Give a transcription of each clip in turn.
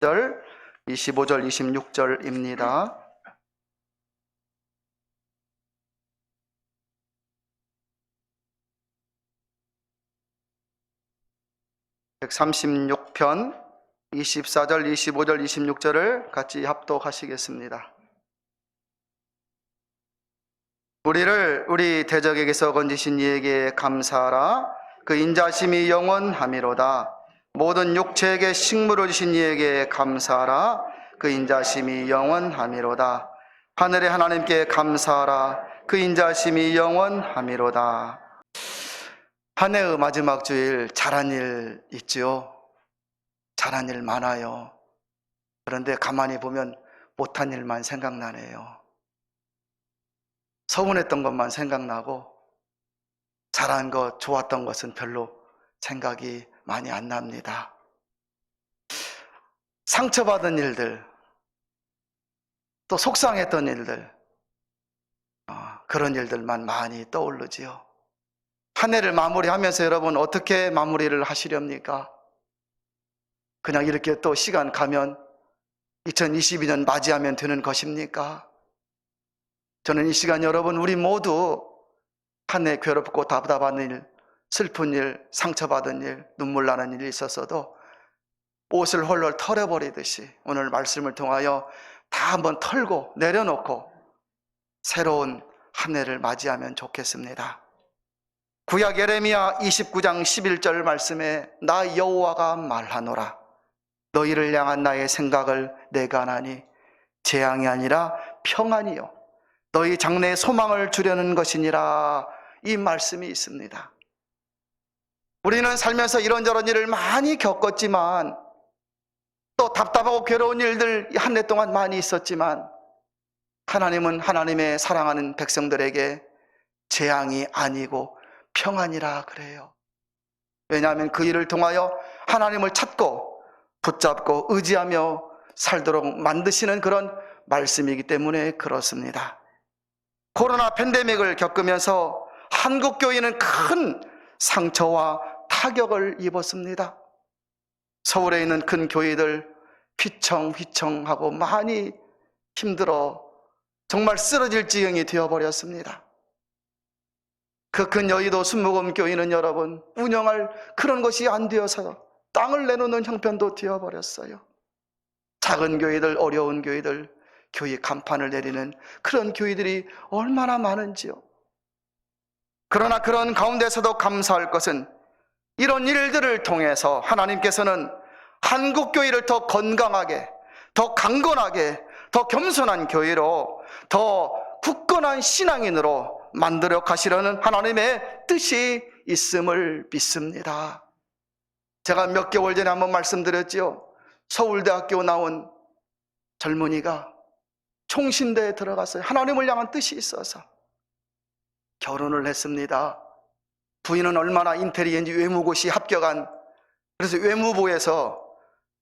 25절, 26절입니다. (136편) 24절, 25절, 26절을 같이 합독하시겠습니다. 우리를 우리 대적에게서 건지신 이에게 감사하라. 그 인자심이 영원하미로다. 모든 육체에게 식물을 주신 이에게 감사하라. 그 인자심이 영원하미로다. 하늘의 하나님께 감사하라. 그 인자심이 영원하미로다. 한 해의 마지막 주일, 잘한 일 있죠? 잘한 일 많아요. 그런데 가만히 보면 못한 일만 생각나네요. 서운했던 것만 생각나고 잘한 것, 좋았던 것은 별로 생각이 많이 안 납니다. 상처받은 일들, 또 속상했던 일들, 그런 일들만 많이 떠오르지요. 한 해를 마무리하면서 여러분 어떻게 마무리를 하시렵니까? 그냥 이렇게 또 시간 가면 2022년 맞이하면 되는 것입니까? 저는 이 시간 여러분 우리 모두 한 해 괴롭고 답답한 일, 슬픈 일, 상처받은 일, 눈물 나는 일이 있었어도 옷을 홀로 털어버리듯이 오늘 말씀을 통하여 다 한번 털고 내려놓고 새로운 한 해를 맞이하면 좋겠습니다. 구약 예레미야 29장 11절 말씀에 나 여호와가 말하노라. 너희를 향한 나의 생각을 내가 아나니 재앙이 아니라 평안이요 너희 장래에 소망을 주려는 것이니라. 이 말씀이 있습니다. 우리는 살면서 이런저런 일을 많이 겪었지만 또 답답하고 괴로운 일들 한 해 동안 많이 있었지만 하나님은 하나님의 사랑하는 백성들에게 재앙이 아니고 평안이라 그래요. 왜냐하면 그 일을 통하여 하나님을 찾고 붙잡고 의지하며 살도록 만드시는 그런 말씀이기 때문에 그렇습니다. 코로나 팬데믹을 겪으면서 한국 교회는 큰 상처와 타격을 입었습니다. 서울에 있는 큰 교회들 휘청휘청하고 많이 힘들어 정말 쓰러질 지경이 되어버렸습니다. 그 큰 여의도 순복음 교회는 여러분 운영할 그런 것이 안 되어서 땅을 내놓는 형편도 되어버렸어요. 작은 교회들, 어려운 교회들, 교회 간판을 내리는 그런 교회들이 얼마나 많은지요. 그러나 그런 가운데서도 감사할 것은 이런 일들을 통해서 하나님께서는 한국교회를 더 건강하게, 더 강건하게, 더 겸손한 교회로, 더 굳건한 신앙인으로 만들어 가시려는 하나님의 뜻이 있음을 믿습니다. 제가 몇 개월 전에 한번 말씀드렸죠. 서울대학교 나온 젊은이가 총신대에 들어갔어요. 하나님을 향한 뜻이 있어서 결혼을 했습니다. 부인은 얼마나 인텔리겐지 외무고시 합격한, 그래서 외무부에서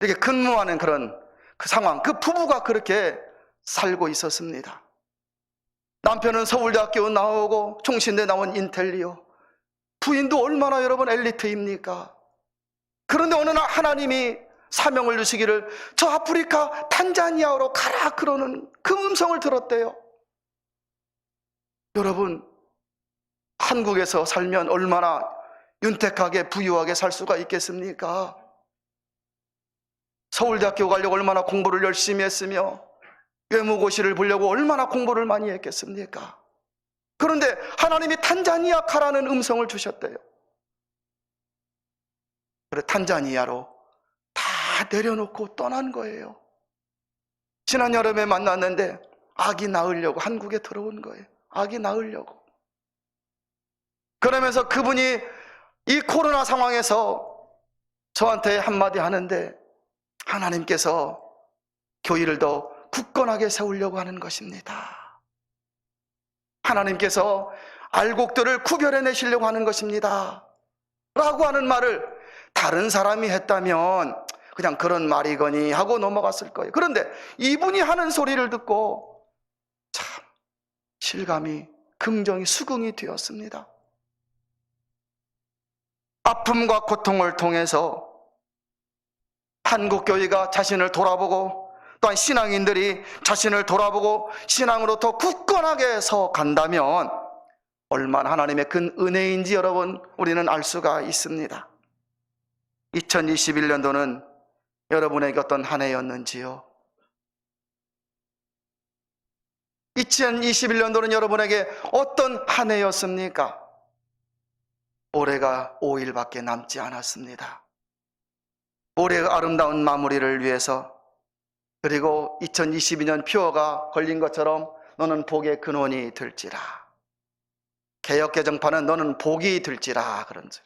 이렇게 근무하는 그런 그 상황, 그 부부가 그렇게 살고 있었습니다. 남편은 서울대학교 나오고 총신대 나온 인텔리어, 부인도 얼마나 여러분 엘리트입니까? 그런데 어느 날 하나님이 사명을 주시기를 저 아프리카 탄자니아로 가라 그러는 그 음성을 들었대요. 여러분 한국에서 살면 얼마나 윤택하게 부유하게 살 수가 있겠습니까? 서울대학교 가려고 얼마나 공부를 열심히 했으며 외무고시를 보려고 얼마나 공부를 많이 했겠습니까? 그런데 하나님이 탄자니아 가라는 음성을 주셨대요. 그래 탄자니아로 다 내려놓고 떠난 거예요. 지난 여름에 만났는데 아기 낳으려고 한국에 들어온 거예요. 아기 낳으려고. 그러면서 그분이 이 코로나 상황에서 저한테 한마디 하는데 하나님께서 교회를 더 굳건하게 세우려고 하는 것입니다. 하나님께서 알곡들을 구별해내시려고 하는 것입니다 라고 하는 말을 다른 사람이 했다면 그냥 그런 말이거니 하고 넘어갔을 거예요. 그런데 이분이 하는 소리를 듣고 참 실감이, 긍정이, 수긍이 되었습니다. 아픔과 고통을 통해서 한국교회가 자신을 돌아보고 또한 신앙인들이 자신을 돌아보고 신앙으로 더 굳건하게 서 간다면 얼마나 하나님의 큰 은혜인지 여러분 우리는 알 수가 있습니다. 2021년도는 여러분에게 어떤 한 해였는지요? 2021년도는 여러분에게 어떤 한 해였습니까? 올해가 5일밖에 남지 않았습니다. 올해의 아름다운 마무리를 위해서, 그리고 2022년 표어가 걸린 것처럼 너는 복의 근원이 될지라, 개역개정판은 너는 복이 될지라 그런 줄,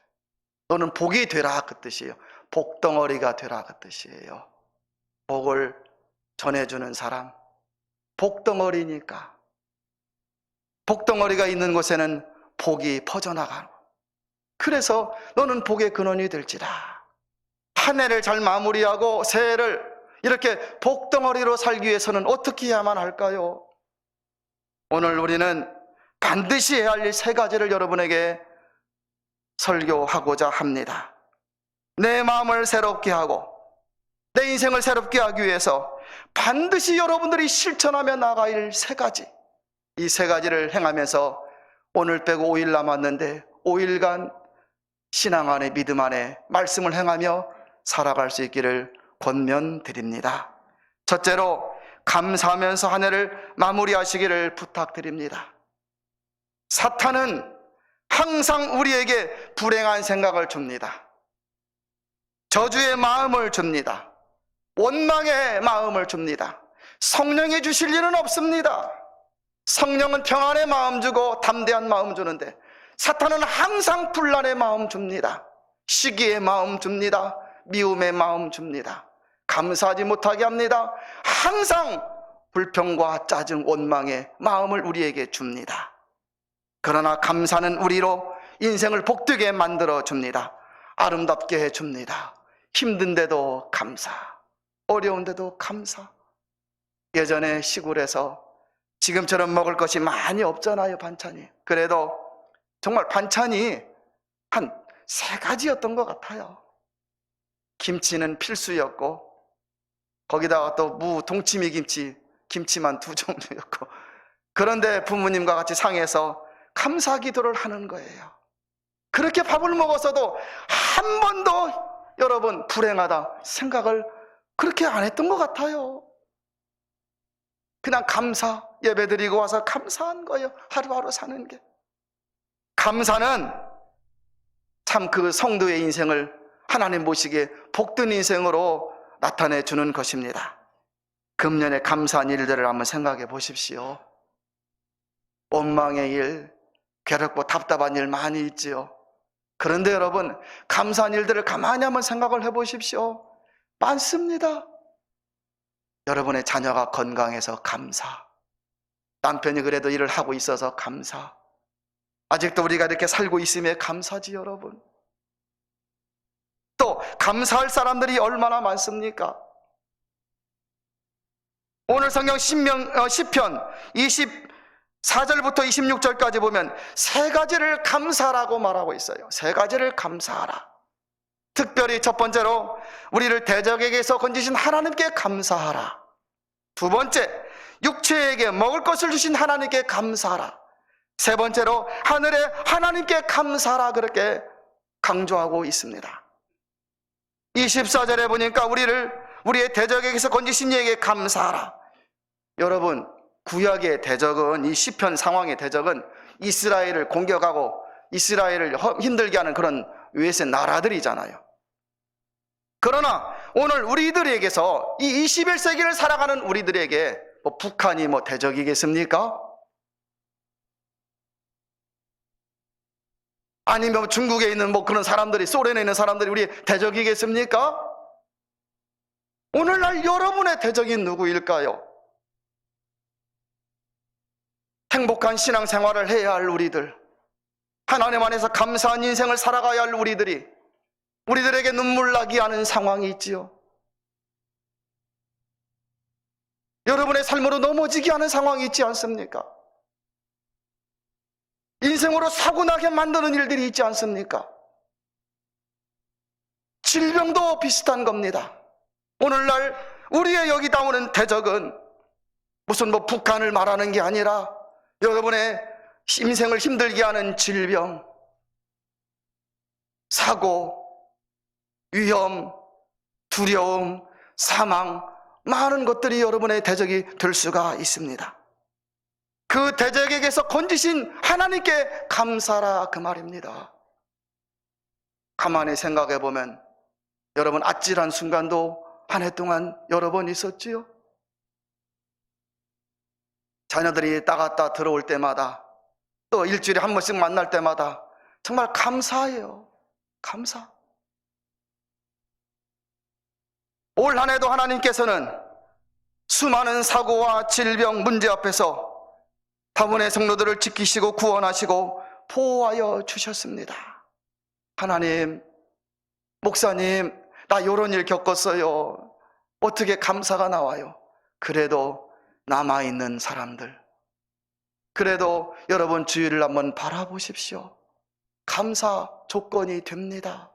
너는 복이 되라 그 뜻이에요. 복덩어리가 되라 그 뜻이에요. 복을 전해주는 사람, 복덩어리니까 복덩어리가 있는 곳에는 복이 퍼져나가고, 그래서 너는 복의 근원이 될지라. 한 해를 잘 마무리하고 새해를 이렇게 복덩어리로 살기 위해서는 어떻게 해야만 할까요? 오늘 우리는 반드시 해야 할 일 세 가지를 여러분에게 설교하고자 합니다. 내 마음을 새롭게 하고 내 인생을 새롭게 하기 위해서 반드시 여러분들이 실천하며 나가야 할 세 가지, 이 세 가지를 행하면서 오늘 빼고 5일 남았는데 5일간 신앙 안에 믿음 안에 말씀을 행하며 살아갈 수 있기를 권면드립니다. 첫째로 감사하면서 한 해를 마무리하시기를 부탁드립니다. 사탄은 항상 우리에게 불행한 생각을 줍니다. 저주의 마음을 줍니다. 원망의 마음을 줍니다. 성령이 주실 일은 없습니다. 성령은 평안의 마음 주고 담대한 마음 주는데 사탄은 항상 분란의 마음 줍니다. 시기의 마음 줍니다. 미움의 마음 줍니다. 감사하지 못하게 합니다. 항상 불평과 짜증, 원망의 마음을 우리에게 줍니다. 그러나 감사는 우리로 인생을 복되게 만들어 줍니다. 아름답게 해줍니다. 힘든데도 감사, 어려운데도 감사. 예전에 시골에서 지금처럼 먹을 것이 많이 없잖아요, 반찬이. 그래도 정말 반찬이 한 3가지였던 것 같아요. 김치는 필수였고, 거기다가 또 동치미 김치, 김치만 2종류였고, 그런데 부모님과 같이 상해서 감사 기도를 하는 거예요. 그렇게 밥을 먹었어도 한 번도 여러분 불행하다 생각을 그렇게 안 했던 것 같아요. 그냥 감사, 예배 드리고 와서 감사한 거예요. 하루하루 사는 게. 감사는 참 그 성도의 인생을 하나님 보시기에 복된 인생으로 나타내 주는 것입니다. 금년에 감사한 일들을 한번 생각해 보십시오. 원망의 일, 괴롭고 답답한 일 많이 있지요. 그런데 여러분, 감사한 일들을 가만히 한번 생각을 해 보십시오. 많습니다. 여러분의 자녀가 건강해서 감사, 남편이 그래도 일을 하고 있어서 감사, 아직도 우리가 이렇게 살고 있음에 감사지 여러분. 또 감사할 사람들이 얼마나 많습니까? 오늘 성경 시편 24절부터 26절까지 보면 3가지를 감사라고 말하고 있어요. 3가지를 감사하라. 특별히 첫 번째로 우리를 대적에게서 건지신 하나님께 감사하라. 두 번째, 육체에게 먹을 것을 주신 하나님께 감사하라. 세 번째로 하늘에 하나님께 감사하라, 그렇게 강조하고 있습니다. 24절에 보니까 우리의 대적에게서 건지신 이에게 감사하라. 여러분, 구약의 대적은, 이 시편 상황의 대적은 이스라엘을 공격하고 이스라엘을 힘들게 하는 그런 외세 나라들이잖아요. 그러나 오늘 우리들에게서 이 21세기를 살아가는 우리들에게 북한이 대적이겠습니까? 아니면 중국에 있는 그런 사람들이, 소련에 있는 사람들이 우리 대적이겠습니까? 오늘날 여러분의 대적이 누구일까요? 행복한 신앙생활을 해야 할 우리들, 하나님 안에서 감사한 인생을 살아가야 할 우리들에게 눈물 나게 하는 상황이 있지요. 여러분의 삶으로 넘어지게 하는 상황이 있지 않습니까? 인생으로 사고나게 만드는 일들이 있지 않습니까? 질병도 비슷한 겁니다. 오늘날 우리의 여기 나오는 대적은 무슨 북한을 말하는 게 아니라 여러분의 인생을 힘들게 하는 질병, 사고, 위험, 두려움, 사망, 많은 것들이 여러분의 대적이 될 수가 있습니다. 그 대적에게서 건지신 하나님께 감사라, 그 말입니다. 가만히 생각해 보면 여러분, 아찔한 순간도 한 해 동안 여러 번 있었지요. 자녀들이 나갔다 들어올 때마다, 또 일주일에 한 번씩 만날 때마다 정말 감사해요. 감사. 올 한 해도 하나님께서는 수많은 사고와 질병, 문제 앞에서 다문의 성도들을 지키시고 구원하시고 보호하여 주셨습니다. 하나님, 목사님, 나 이런 일 겪었어요. 어떻게 감사가 나와요? 그래도 남아있는 사람들, 그래도 여러분 주위를 한번 바라보십시오. 감사 조건이 됩니다.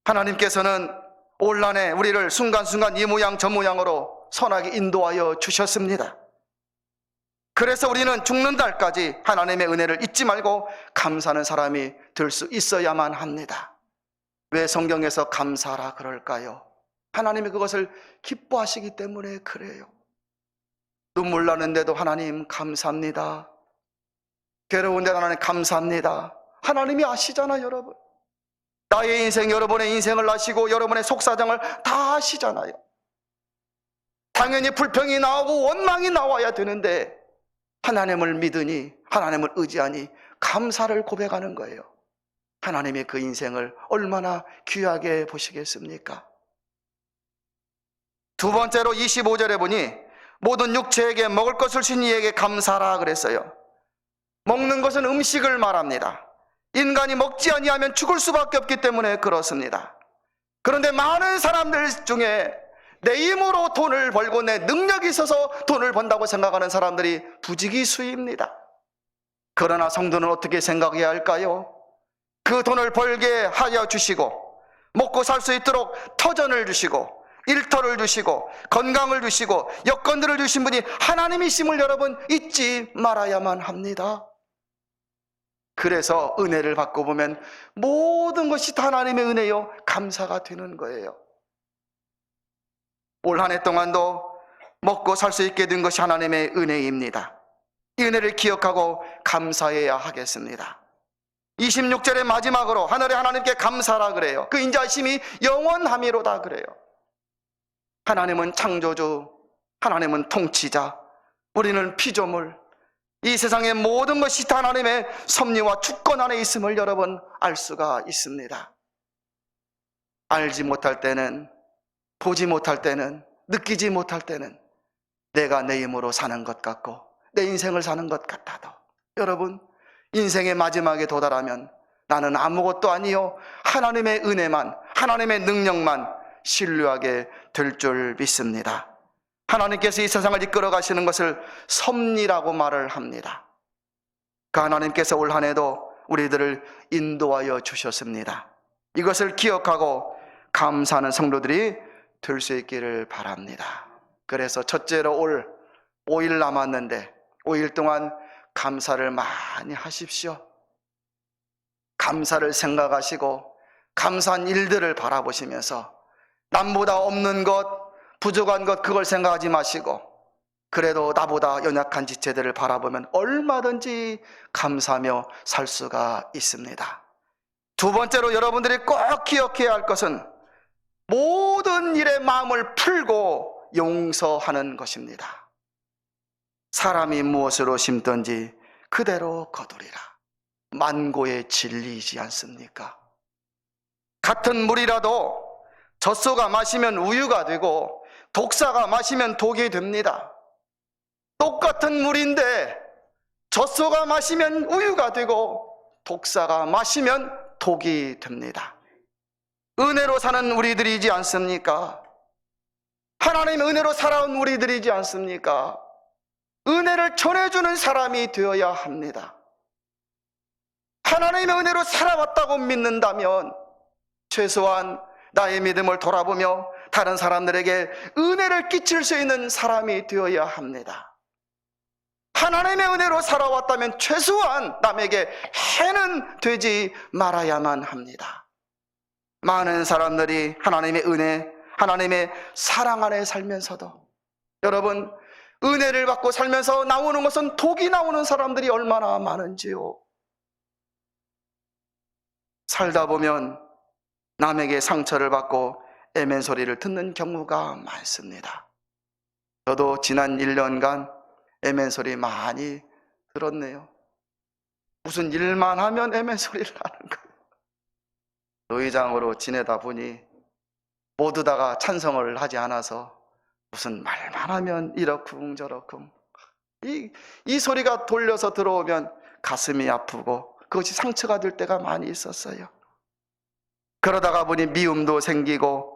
하나님께서는 올 한 해 우리를 순간순간 이 모양 저 모양으로 선하게 인도하여 주셨습니다. 그래서 우리는 죽는 날까지 하나님의 은혜를 잊지 말고 감사하는 사람이 될 수 있어야만 합니다. 왜 성경에서 감사라 그럴까요? 하나님이 그것을 기뻐하시기 때문에 그래요. 눈물 나는데도 하나님 감사합니다. 괴로운데 하나님 감사합니다. 하나님이 아시잖아요, 여러분. 나의 인생, 여러분의 인생을 아시고 여러분의 속사정을 다 아시잖아요. 당연히 불평이 나오고 원망이 나와야 되는데 하나님을 믿으니, 하나님을 의지하니 감사를 고백하는 거예요. 하나님이 그 인생을 얼마나 귀하게 보시겠습니까? 두 번째로 25절에 보니 모든 육체에게 먹을 것을 신 이에게 감사라 그랬어요. 먹는 것은 음식을 말합니다. 인간이 먹지 아니하면 죽을 수밖에 없기 때문에 그렇습니다. 그런데 많은 사람들 중에 내 힘으로 돈을 벌고 내 능력이 있어서 돈을 번다고 생각하는 사람들이 부지기수입니다. 그러나 성도는 어떻게 생각해야 할까요? 그 돈을 벌게 하여 주시고 먹고 살 수 있도록 터전을 주시고 일터를 주시고 건강을 주시고 여건들을 주신 분이 하나님이심을 여러분 잊지 말아야만 합니다. 그래서 은혜를 받고 보면 모든 것이 다 하나님의 은혜요 감사가 되는 거예요. 올 한 해 동안도 먹고 살 수 있게 된 것이 하나님의 은혜입니다. 이 은혜를 기억하고 감사해야 하겠습니다. 26절의 마지막으로 하늘의 하나님께 감사라 그래요. 그 인자심이 영원함이로다 그래요. 하나님은 창조주, 하나님은 통치자, 우리는 피조물, 이 세상의 모든 것이 다 하나님의 섭리와 주권 안에 있음을 여러분 알 수가 있습니다. 알지 못할 때는, 보지 못할 때는, 느끼지 못할 때는 내가 내 힘으로 사는 것 같고 내 인생을 사는 것 같아도 여러분 인생의 마지막에 도달하면 나는 아무것도 아니요 하나님의 은혜만, 하나님의 능력만 신뢰하게 될 줄 믿습니다. 하나님께서 이 세상을 이끌어 가시는 것을 섭리라고 말을 합니다. 그 하나님께서 올 한 해도 우리들을 인도하여 주셨습니다. 이것을 기억하고 감사하는 성도들이 될 수 있기를 바랍니다. 그래서 첫째로 올 5일 남았는데 5일 동안 감사를 많이 하십시오. 감사를 생각하시고 감사한 일들을 바라보시면서 남보다 없는 것, 부족한 것 그걸 생각하지 마시고 그래도 나보다 연약한 지체들을 바라보면 얼마든지 감사하며 살 수가 있습니다. 두 번째로 여러분들이 꼭 기억해야 할 것은 모든 일에 마음을 풀고 용서하는 것입니다. 사람이 무엇으로 심든지 그대로 거두리라. 만고의 진리이지 않습니까? 같은 물이라도 젖소가 마시면 우유가 되고 독사가 마시면 독이 됩니다. 똑같은 물인데 젖소가 마시면 우유가 되고 독사가 마시면 독이 됩니다. 은혜로 사는 우리들이지 않습니까? 하나님의 은혜로 살아온 우리들이지 않습니까? 은혜를 전해주는 사람이 되어야 합니다. 하나님의 은혜로 살아왔다고 믿는다면 최소한 나의 믿음을 돌아보며 다른 사람들에게 은혜를 끼칠 수 있는 사람이 되어야 합니다. 하나님의 은혜로 살아왔다면 최소한 남에게 해는 되지 말아야만 합니다. 많은 사람들이 하나님의 은혜, 하나님의 사랑 안에 살면서도 여러분, 은혜를 받고 살면서 나오는 것은 독이 나오는 사람들이 얼마나 많은지요. 살다 보면 남에게 상처를 받고 애멘 소리를 듣는 경우가 많습니다. 저도 지난 1년간 애멘 소리 많이 들었네요. 무슨 일만 하면 애멘 소리를 하는 거예요. 노회장으로 지내다 보니 모두 다가 찬성을 하지 않아서 무슨 말만 하면 이러쿵 저러쿵, 이 소리가 돌려서 들어오면 가슴이 아프고 그것이 상처가 될 때가 많이 있었어요. 그러다가 보니 미움도 생기고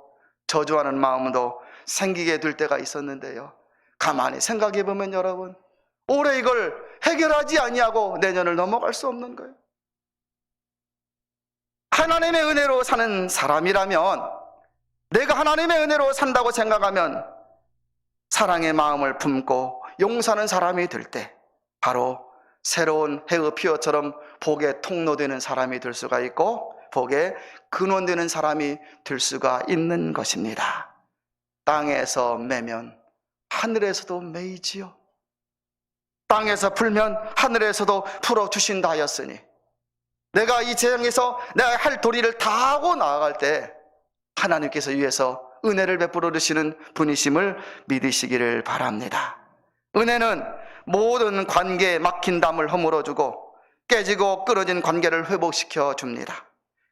저주하는 마음도 생기게 될 때가 있었는데요, 가만히 생각해 보면 여러분, 올해 이걸 해결하지 아니하고 내년을 넘어갈 수 없는 거예요. 하나님의 은혜로 사는 사람이라면, 내가 하나님의 은혜로 산다고 생각하면 사랑의 마음을 품고 용서하는 사람이 될 때 바로 새로운 해의 피어처럼 복의 통로되는 사람이 될 수가 있고 복의 근원되는 사람이 될 수가 있는 것입니다. 땅에서 매면 하늘에서도 매이지요. 땅에서 풀면 하늘에서도 풀어주신다 하였으니, 내가 이 세상에서 내가 할 도리를 다 하고 나아갈 때 하나님께서 위에서 은혜를 베풀어 주시는 분이심을 믿으시기를 바랍니다. 은혜는 모든 관계에 막힌 담을 허물어주고 깨지고 끊어진 관계를 회복시켜 줍니다.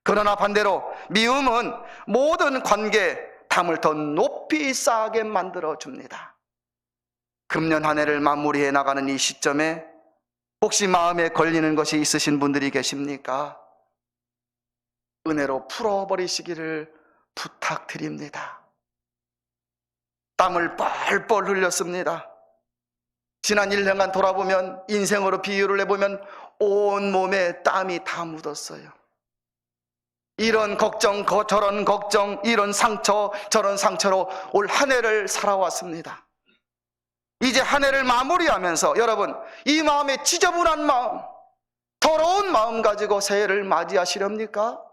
그러나 반대로 미움은 모든 관계에 담을 더 높이 쌓게 만들어 줍니다. 금년 한 해를 마무리해 나가는 이 시점에 혹시 마음에 걸리는 것이 있으신 분들이 계십니까? 은혜로 풀어버리시기를 부탁드립니다. 땀을 뻘뻘 흘렸습니다. 지난 1년간 돌아보면, 인생으로 비유를 해보면 온 몸에 땀이 다 묻었어요. 이런 걱정, 저런 걱정, 이런 상처, 저런 상처로 올 한 해를 살아왔습니다. 이제 한 해를 마무리하면서 여러분, 이 마음에 지저분한 마음, 더러운 마음 가지고 새해를 맞이하시렵니까?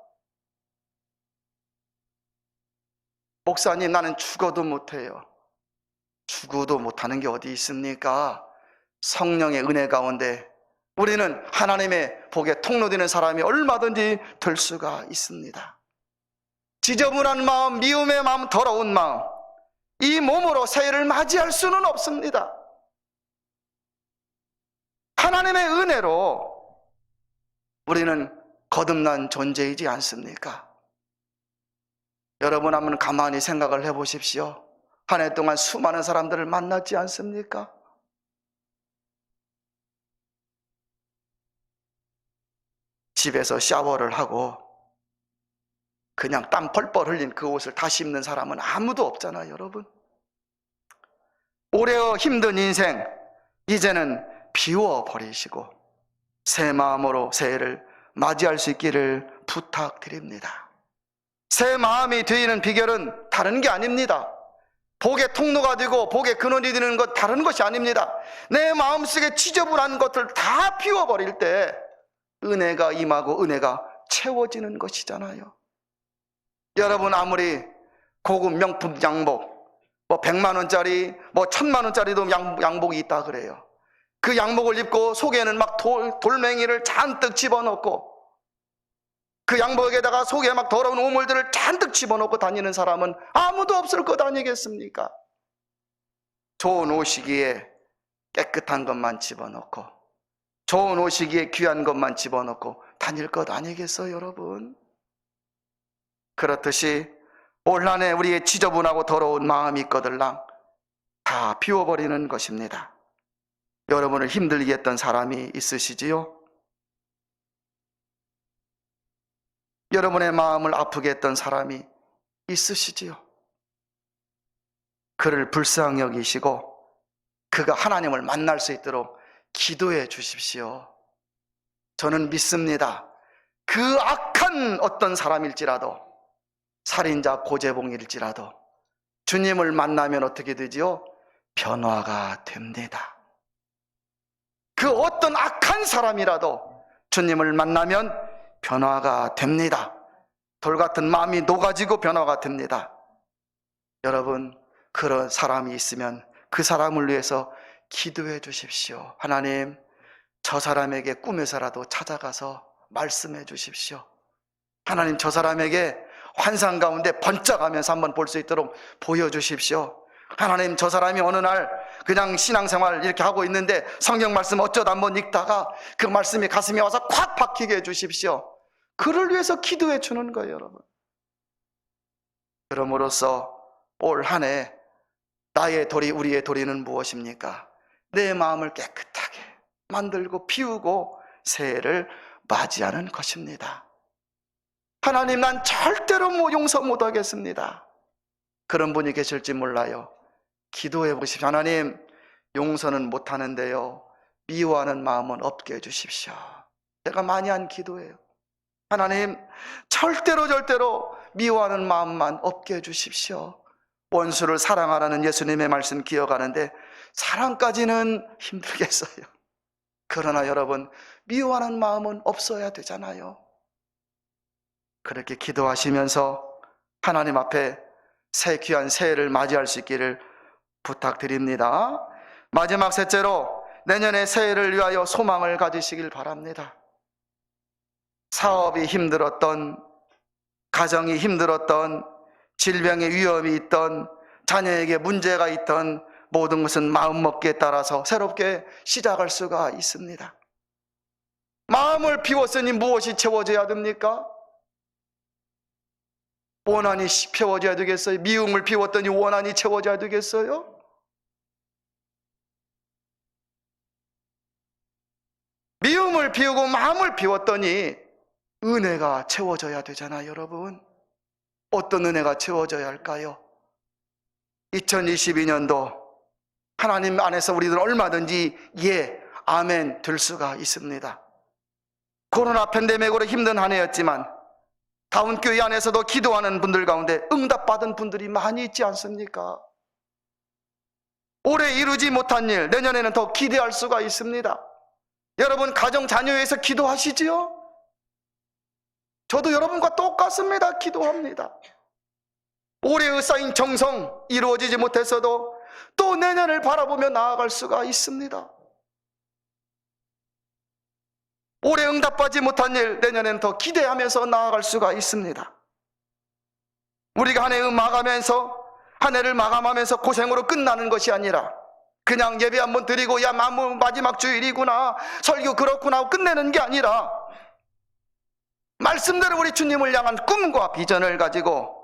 목사님, 나는 죽어도 못해요. 죽어도 못하는 게 어디 있습니까? 성령의 은혜 가운데 우리는 하나님의 복에 통로되는 사람이 얼마든지 될 수가 있습니다. 지저분한 마음, 미움의 마음, 더러운 마음, 이 몸으로 새해를 맞이할 수는 없습니다. 하나님의 은혜로 우리는 거듭난 존재이지 않습니까? 여러분 한번 가만히 생각을 해보십시오. 한 해 동안 수많은 사람들을 만났지 않습니까? 집에서 샤워를 하고 그냥 땀 펄펄 흘린 그 옷을 다시 입는 사람은 아무도 없잖아요, 여러분. 올해의 힘든 인생 이제는 비워버리시고 새 마음으로 새해를 맞이할 수 있기를 부탁드립니다. 새 마음이 되는 비결은 다른 게 아닙니다. 복의 통로가 되고 복의 근원이 되는 것 다른 것이 아닙니다. 내 마음속에 지저분한 것을 다 비워버릴 때 은혜가 임하고 은혜가 채워지는 것이잖아요. 여러분, 아무리 고급 명품 양복, 100만 원짜리, 1000만 원짜리도 양복이 있다 그래요. 그 양복을 입고 속에는 막 돌멩이를 잔뜩 집어넣고 그 양복에다가 속에 막 더러운 오물들을 잔뜩 집어넣고 다니는 사람은 아무도 없을 것 아니겠습니까? 좋은 옷이기에 깨끗한 것만 집어넣고 좋은 옷이기에 귀한 것만 집어넣고 다닐 것 아니겠어요, 여러분? 그렇듯이 올 한 해 우리의 지저분하고 더러운 마음이 있거들랑 다 비워버리는 것입니다. 여러분을 힘들게 했던 사람이 있으시지요? 여러분의 마음을 아프게 했던 사람이 있으시지요? 그를 불쌍히 여기시고 그가 하나님을 만날 수 있도록 기도해 주십시오. 저는 믿습니다. 그 악한 어떤 사람일지라도 살인자 고재봉일지라도 주님을 만나면 어떻게 되지요? 변화가 됩니다. 그 어떤 악한 사람이라도 주님을 만나면 변화가 됩니다. 돌 같은 마음이 녹아지고 변화가 됩니다. 여러분, 그런 사람이 있으면 그 사람을 위해서 기도해 주십시오. 하나님, 저 사람에게 꿈에서라도 찾아가서 말씀해 주십시오. 하나님, 저 사람에게 환상 가운데 번쩍하면서 한번 볼 수 있도록 보여주십시오. 하나님, 저 사람이 어느 날 그냥 신앙생활 이렇게 하고 있는데 성경 말씀 어쩌다 한번 읽다가 그 말씀이 가슴에 와서 콱 박히게 해주십시오. 그를 위해서 기도해 주는 거예요, 여러분. 그럼으로써 올 한 해 나의 도리, 우리의 도리는 무엇입니까? 내 마음을 깨끗하게 만들고 비우고 새해를 맞이하는 것입니다. 하나님, 난 절대로 용서 못하겠습니다. 그런 분이 계실지 몰라요. 기도해 보십시오. 하나님, 용서는 못하는데요, 미워하는 마음은 없게 해주십시오. 제가 많이 한 기도예요. 하나님, 절대로 미워하는 마음만 없게 해주십시오. 원수를 사랑하라는 예수님의 말씀 기억하는데 사랑까지는 힘들겠어요. 그러나 여러분, 미워하는 마음은 없어야 되잖아요. 그렇게 기도하시면서 하나님 앞에 새 귀한 새해를 맞이할 수 있기를 부탁드립니다. 마지막 셋째로, 내년의 새해를 위하여 소망을 가지시길 바랍니다. 사업이 힘들었던, 가정이 힘들었던, 질병의 위험이 있던, 자녀에게 문제가 있던 모든 것은 마음먹기에 따라서 새롭게 시작할 수가 있습니다. 마음을 비웠으니 무엇이 채워져야 됩니까? 원한이 채워져야 되겠어요? 미움을 비웠더니 원한이 채워져야 되겠어요? 미움을 비우고 마음을 비웠더니 은혜가 채워져야 되잖아요, 여러분. 어떤 은혜가 채워져야 할까요? 2022년도 하나님 안에서 우리들은 얼마든지 예, 아멘 될 수가 있습니다. 코로나 팬데믹으로 힘든 한 해였지만 다운교회 안에서도 기도하는 분들 가운데 응답받은 분들이 많이 있지 않습니까? 올해 이루지 못한 일, 내년에는 더 기대할 수가 있습니다. 여러분, 가정 자녀에 위해서 기도하시지요? 저도 여러분과 똑같습니다. 기도합니다. 올해의 쌓인 정성 이루어지지 못했어도 또 내년을 바라보며 나아갈 수가 있습니다. 올해 응답받지 못한 일, 내년에는 더 기대하면서 나아갈 수가 있습니다. 우리가 한 해를 마감하면서 고생으로 끝나는 것이 아니라 그냥 예배 한번 드리고 야 마지막 주일이구나, 설교 그렇구나 하고 끝내는 게 아니라 말씀대로 우리 주님을 향한 꿈과 비전을 가지고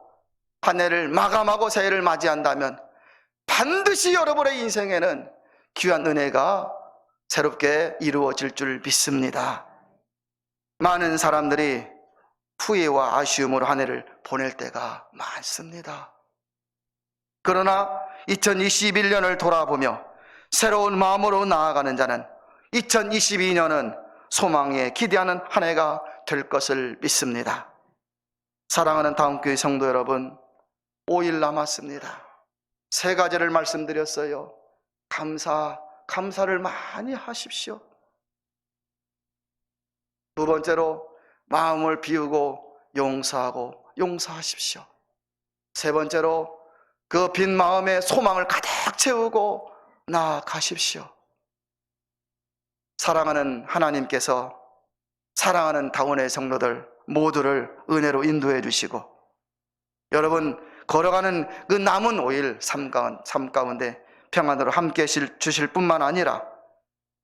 한 해를 마감하고 새해를 맞이한다면 반드시 여러분의 인생에는 귀한 은혜가 새롭게 이루어질 줄 믿습니다. 많은 사람들이 후회와 아쉬움으로 한 해를 보낼 때가 많습니다. 그러나 2021년을 돌아보며 새로운 마음으로 나아가는 자는 2022년은 소망에 기대하는 한 해가 될 것을 믿습니다. 사랑하는 다음교회 성도 여러분, 5일 남았습니다. 세 가지를 말씀드렸어요. 감사를 많이 하십시오. 두 번째로, 마음을 비우고 용서하십시오. 세 번째로, 그 빈 마음에 소망을 가득 채우고 나아가십시오. 사랑하는 하나님께서 사랑하는 다운의 성도들 모두를 은혜로 인도해 주시고, 여러분 걸어가는 그 남은 5일 삶 가운데 평안으로 함께 주실 뿐만 아니라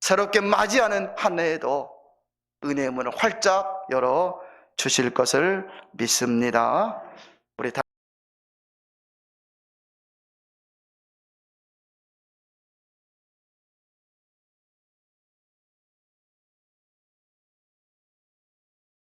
새롭게 맞이하는 한 해에도 은혜의 문을 활짝 열어 주실 것을 믿습니다.